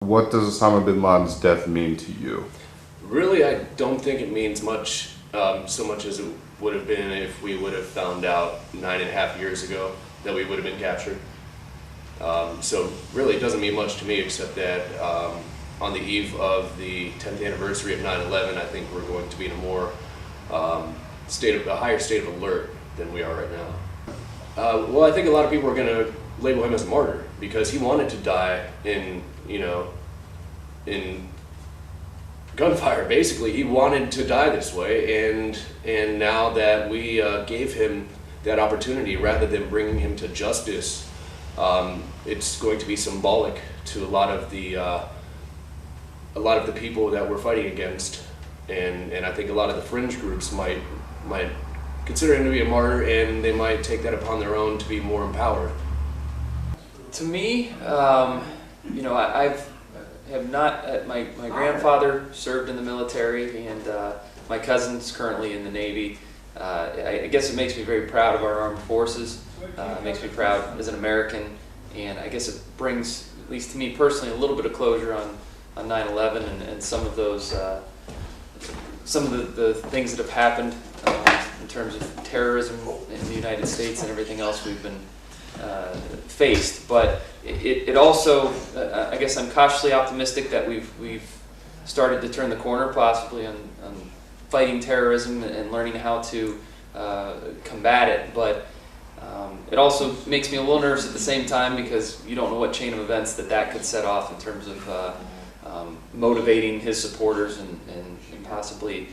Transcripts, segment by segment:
what does Osama bin Laden's death mean to you? Really, I don't think it means much, so much as it would have been if we would have found out 9.5 years ago that we would have been captured. So really, it doesn't mean much to me, except that on the eve of the 10th anniversary of 9/11, I think we're going to be in a more a higher state of alert than we are right now. Well, I think a lot of people are going to label him as a martyr because he wanted to die in gunfire. Basically, he wanted to die this way, and now that we gave him that opportunity rather than bringing him to justice, it's going to be symbolic to a lot of the people that we're fighting against, and I think a lot of the fringe groups might consider him to be a martyr, and they might take that upon their own to be more empowered. To me, I have not. My grandfather served in the military, and my cousin's currently in the Navy. I guess it makes me very proud of our armed forces. It makes me proud as an American, and I guess it brings, at least to me personally, a little bit of closure on 9/11 and some of those, some of the things that have happened in terms of terrorism in the United States and everything else we've been faced. But it also, I guess I'm cautiously optimistic that we've started to turn the corner possibly on fighting terrorism and learning how to combat it. But it also makes me a little nervous at the same time because you don't know what chain of events that could set off in terms of motivating his supporters and possibly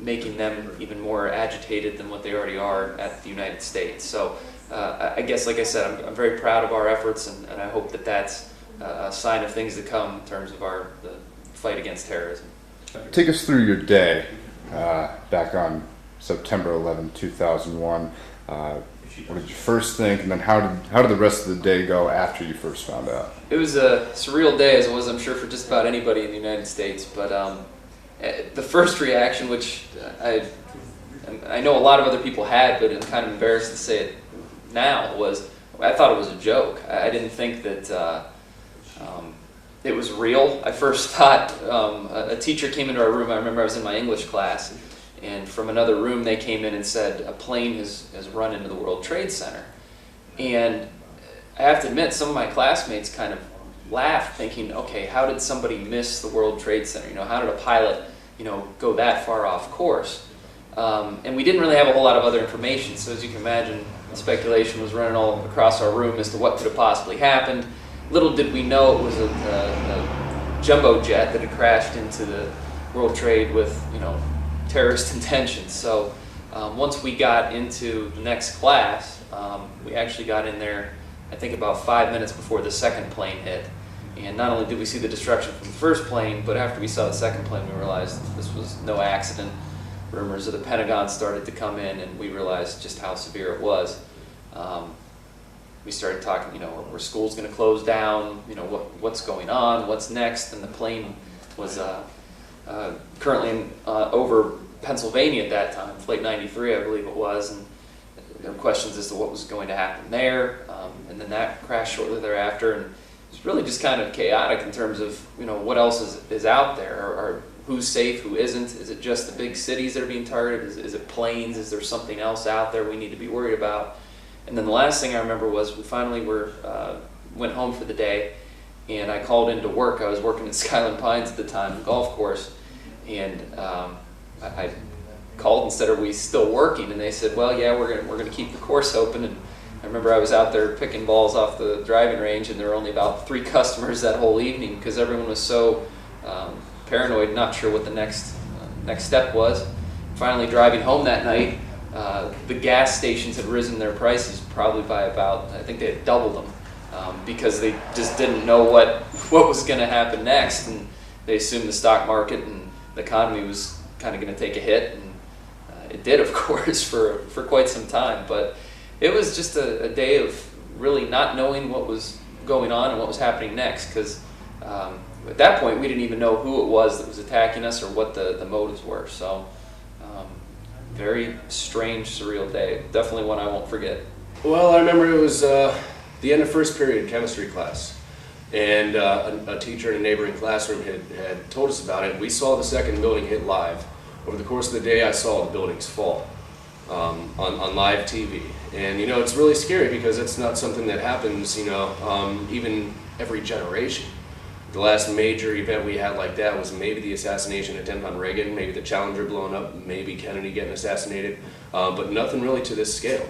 making them even more agitated than what they already are at the United States. So I guess, like I said, I'm very proud of our efforts, and I hope that that's a sign of things to come in terms of the fight against terrorism. Take us through your day back on September 11, 2001. What did you first think, and then how did the rest of the day go after you first found out? It was a surreal day, as it was, I'm sure, for just about anybody in the United States. But the first reaction, which I know a lot of other people had, but I'm kind of embarrassed to say it now, was I thought it was a joke. I didn't think that it was real. I first thought a teacher came into our room. I remember I was in my English class, and from another room they came in and said, a plane has run into the World Trade Center. And I have to admit, some of my classmates kind of laughed, thinking, okay, how did somebody miss the World Trade Center? How did a pilot, go that far off course? And we didn't really have a whole lot of other information, so as you can imagine, speculation was running all across our room as to what could have possibly happened. Little did we know it was a jumbo jet that had crashed into the World Trade with, terrorist intentions. So once we got into the next class, we actually got in there, I think, about 5 minutes before the second plane hit. And not only did we see the destruction from the first plane, but after we saw the second plane, we realized this was no accident. Rumors of the Pentagon started to come in, and we realized just how severe it was. We started talking, were schools going to close down? What's going on? What's next? And the plane was currently over Pennsylvania at that time, Flight 93, I believe it was, and there were questions as to what was going to happen there. And then that crashed shortly thereafter, and it's really just kind of chaotic in terms of what else is out there, or who's safe, who isn't. Is it just the big cities that are being targeted? Is it planes? Is there something else out there we need to be worried about? And then the last thing I remember was we finally went home for the day, and I called into work. I was working at Skyland Pines at the time, the golf course, and I called and said, "Are we still working?" And they said, "Well, yeah, we're gonna keep the course open." And I remember I was out there picking balls off the driving range, and there were only about 3 customers that whole evening because everyone was so paranoid, not sure what the next step was. Finally, driving home that night, the gas stations had risen their prices probably by about, I think they had doubled them, because they just didn't know what was going to happen next, and they assumed the stock market and the economy was kind of going to take a hit, and it did, of course, for quite some time. But it was just a day of really not knowing what was going on and what was happening next, because at that point we didn't even know who it was that was attacking us or what the motives were. So very strange, surreal day. Definitely one I won't forget. Well, I remember it was the end of first period chemistry class. And a teacher in a neighboring classroom had told us about it. We saw the second building hit live. Over the course of the day, I saw the buildings fall on live TV. And, it's really scary because it's not something that happens, even every generation. The last major event we had like that was maybe the assassination attempt on Reagan, maybe the Challenger blowing up, maybe Kennedy getting assassinated, but nothing really to this scale.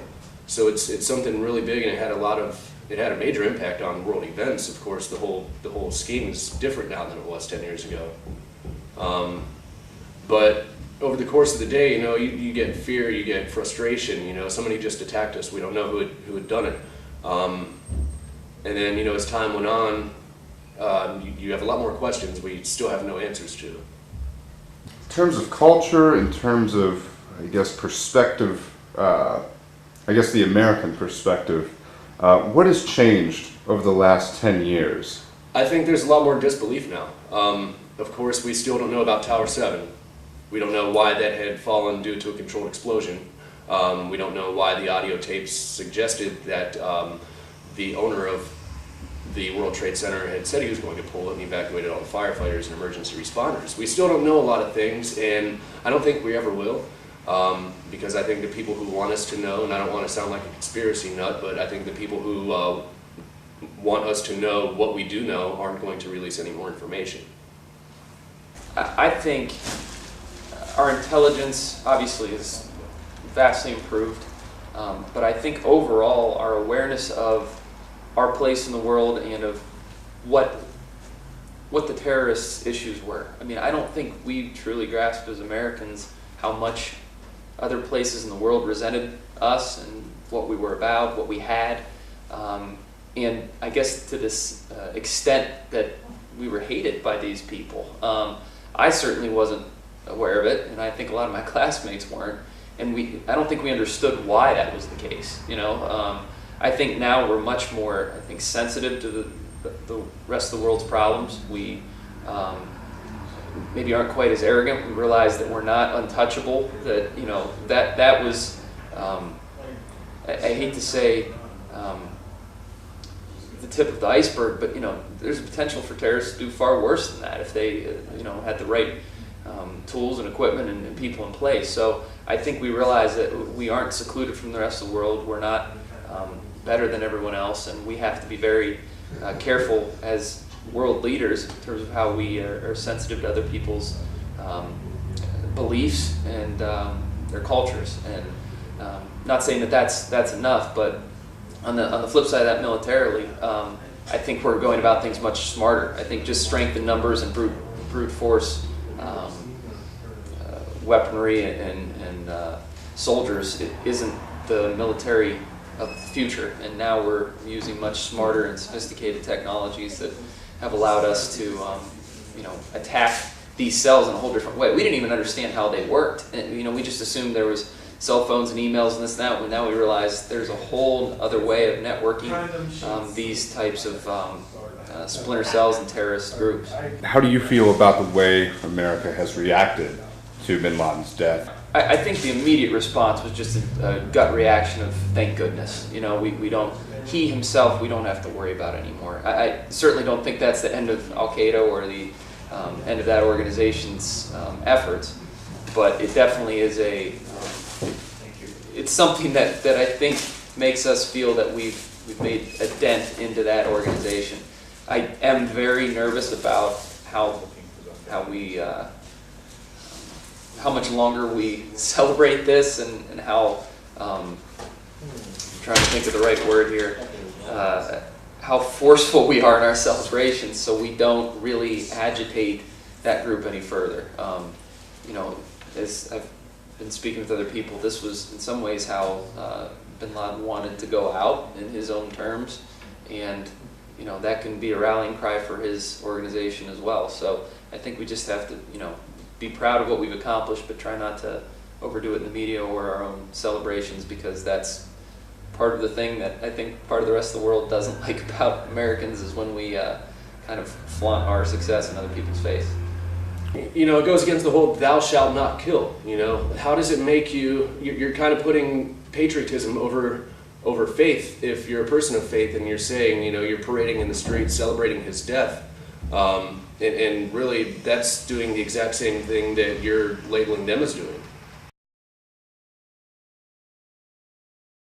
So it's something really big, and it had a major impact on world events. Of course, the whole scheme is different now than it was 10 years ago. But over the course of the day, you get fear, you get frustration. Somebody just attacked us. We don't know who had done it. And then, as time went on, you have a lot more questions we still have no answers to. In terms of culture, in terms of, I guess, perspective, the American perspective, what has changed over the last 10 years? I think there's a lot more disbelief now. Of course, we still don't know about Tower 7. We don't know why that had fallen due to a controlled explosion. We don't know why the audio tapes suggested that the owner of the World Trade Center had said he was going to pull it and evacuated all the firefighters and emergency responders. We still don't know a lot of things, and I don't think we ever will, because I think the people who want us to know, and I don't want to sound like a conspiracy nut, but I think the people who want us to know what we do know aren't going to release any more information. I think our intelligence obviously is vastly improved, but I think overall our awareness of our place in the world and of what the terrorist issues were. I mean, I don't think we truly grasped as Americans how much other places in the world resented us and what we were about, what we had, and I guess to this extent that we were hated by these people. I certainly wasn't aware of it, and I think a lot of my classmates weren't, and I don't think we understood why that was the case. I think now we're much more, sensitive to the rest of the world's problems. We maybe aren't quite as arrogant. We realize that we're not untouchable. That that was, I hate to say, the tip of the iceberg, but there's a potential for terrorists to do far worse than that if they had the right tools and equipment and people in place. So I think we realize that we aren't secluded from the rest of the world. We're not better than everyone else, and we have to be very careful as world leaders in terms of how we are sensitive to other people's beliefs and their cultures. And not saying that that's enough, but on the flip side of that, militarily, I think we're going about things much smarter. I think just strength in numbers and brute force weaponry and soldiers isn't the military of the future, and now we're using much smarter and sophisticated technologies that have allowed us to attack these cells in a whole different way. We didn't even understand how they worked. And, we just assumed there was cell phones and emails and this and that, but now we realize there's a whole other way of networking these types of splinter cells and terrorist groups. How do you feel about the way America has reacted to bin Laden's death? I think the immediate response was just a gut reaction of thank goodness. We don't, he himself, we don't have to worry about anymore. I certainly don't think that's the end of Al-Qaeda or the end of that organization's efforts, but it definitely is it's something that I think makes us feel that we've made a dent into that organization. I am very nervous about how much longer we celebrate this and how, I'm trying to think of the right word here, how forceful we are in our celebrations so we don't really agitate that group any further. As I've been speaking with other people, this was in some ways how bin Laden wanted to go out in his own terms, and that can be a rallying cry for his organization as well. So I think we just have to be proud of what we've accomplished, but try not to overdo it in the media or our own celebrations, because that's part of the thing that I think part of the rest of the world doesn't like about Americans, is when we kind of flaunt our success in other people's face. It goes against the whole "thou shalt not kill." How does it make you? You're kind of putting patriotism over over faith. If you're a person of faith and you're saying, you know, you're parading in the streets celebrating his death, and really that's doing the exact same thing that you're labeling them as doing.